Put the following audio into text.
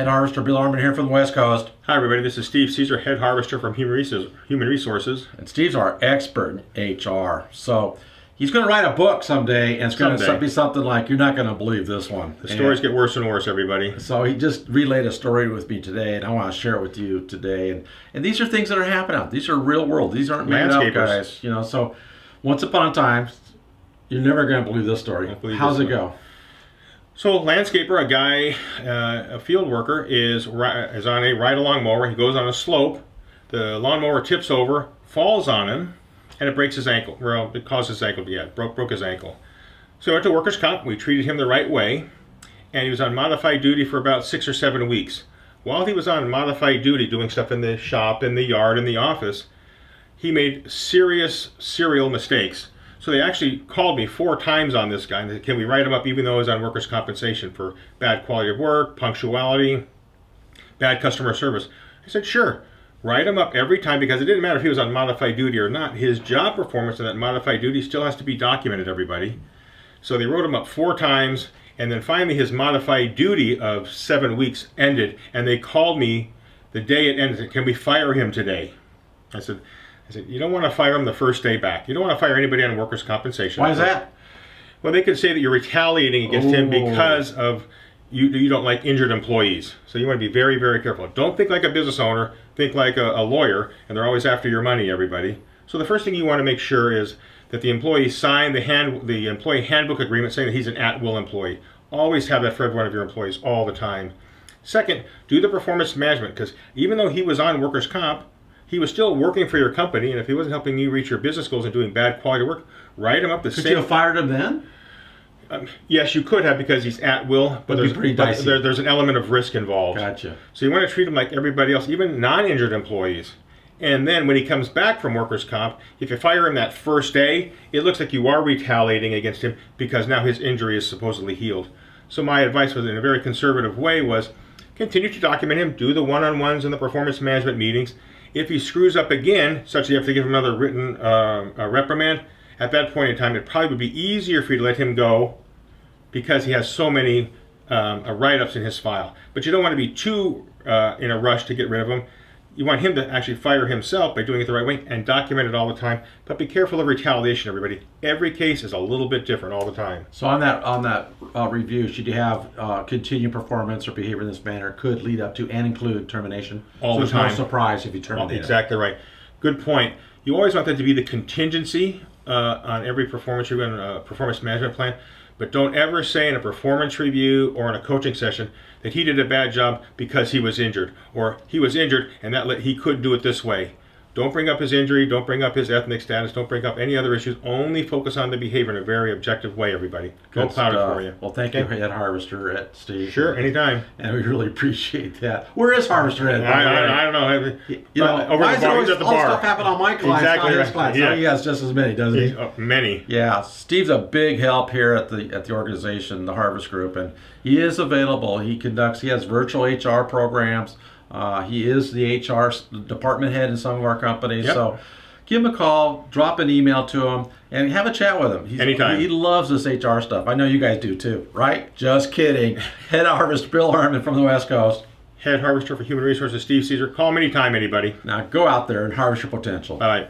Head Harvester Bill Armin here from the West Coast. Hi everybody, this is Steve Caesar, Head Harvester from Human Resources. And Steve's our expert in HR. So he's going to write a book someday, and it's going to be something like, you're not going to believe this one. The stories get worse and worse, everybody. So he just relayed a story with me today, and I want to share it with you today. And these are things that are happening. These are real world. These aren't made up guys. You know, so once upon a time, you're never going to believe this story. How's it go? So landscaper, a guy, a field worker, is on a ride-along mower. He goes on a slope. The lawnmower tips over, falls on him, and it breaks his ankle. Well, it caused his ankle to broke his ankle. So he went to workers' comp. We treated him the right way, and he was on modified duty for about 6 or 7 weeks. While he was on modified duty, doing stuff in the shop, in the yard, in the office, he made serial mistakes. So they actually called me 4 times on this guy and said, can we write him up even though he was on workers' compensation for bad quality of work, punctuality, bad customer service? I said, sure, write him up every time, because it didn't matter if he was on modified duty or not. His job performance in that modified duty still has to be documented, everybody. So they wrote him up 4 times, and then finally his modified duty of 7 weeks ended, and they called me the day it ended and said, can we fire him today? I said, you don't want to fire him the first day back. You don't want to fire anybody on workers' compensation. Why is that? Well, they could say that you're retaliating against him because of you don't like injured employees. So you want to be very, very careful. Don't think like a business owner. Think like a lawyer, and they're always after your money, everybody. So the first thing you want to make sure is that the employee sign the employee handbook agreement saying that he's an at-will employee. Always have that for every one of your employees all the time. Second, do the performance management, because even though he was on workers' comp, he was still working for your company, and if he wasn't helping you reach your business goals and doing bad quality work, write him up the same. Could you have fired him then? Yes, you could have, because he's at will, but there's an element of risk involved. Gotcha. So you want to treat him like everybody else, even non-injured employees. And then when he comes back from workers' comp, if you fire him that first day, it looks like you are retaliating against him because now his injury is supposedly healed. So my advice was, in a very conservative way, was continue to document him, do the one-on-ones and the performance management meetings. If he screws up again, such that you have to give him another written reprimand, at that point in time, it probably would be easier for you to let him go because he has so many write-ups in his file. But you don't want to be too in a rush to get rid of him. You want him to actually fire himself by doing it the right way and document it all the time. But be careful of retaliation, everybody. Every case is a little bit different all the time. So on that review, should you have continued performance or behavior in this manner could lead up to and include termination? All the time. So no surprise if you terminate. Exactly right. Good point. You always want that to be the contingency on every performance review and performance management plan. But don't ever say in a performance review or in a coaching session that he did a bad job because he was injured, or he was injured and he couldn't do it this way. Don't bring up his injury, don't bring up his ethnic status, don't bring up any other issues. Only focus on the behavior in a very objective way, everybody. Don't cloud it for you. Well, thank you, Head Harvester Ed, Steve. Sure, anytime. And we really appreciate that. Where is Harvester Ed? I don't know. You know, over why the bar. He's at the bar. All stuff happen on my class, exactly not his class. Yeah. Oh, he has just as many, doesn't he? Many. Yeah, Steve's a big help here at the organization, the Harvest Group, and he is available. He has virtual HR programs. He is the HR department head in some of our companies. Yep. So give him a call, drop an email to him, and have a chat with him. Anytime. He loves this HR stuff. I know you guys do too, right? Just kidding. Head Harvester Bill Armin from the West Coast. Head Harvester for Human Resources, Steve Caesar. Call him anytime, anybody. Now go out there and harvest your potential. All right.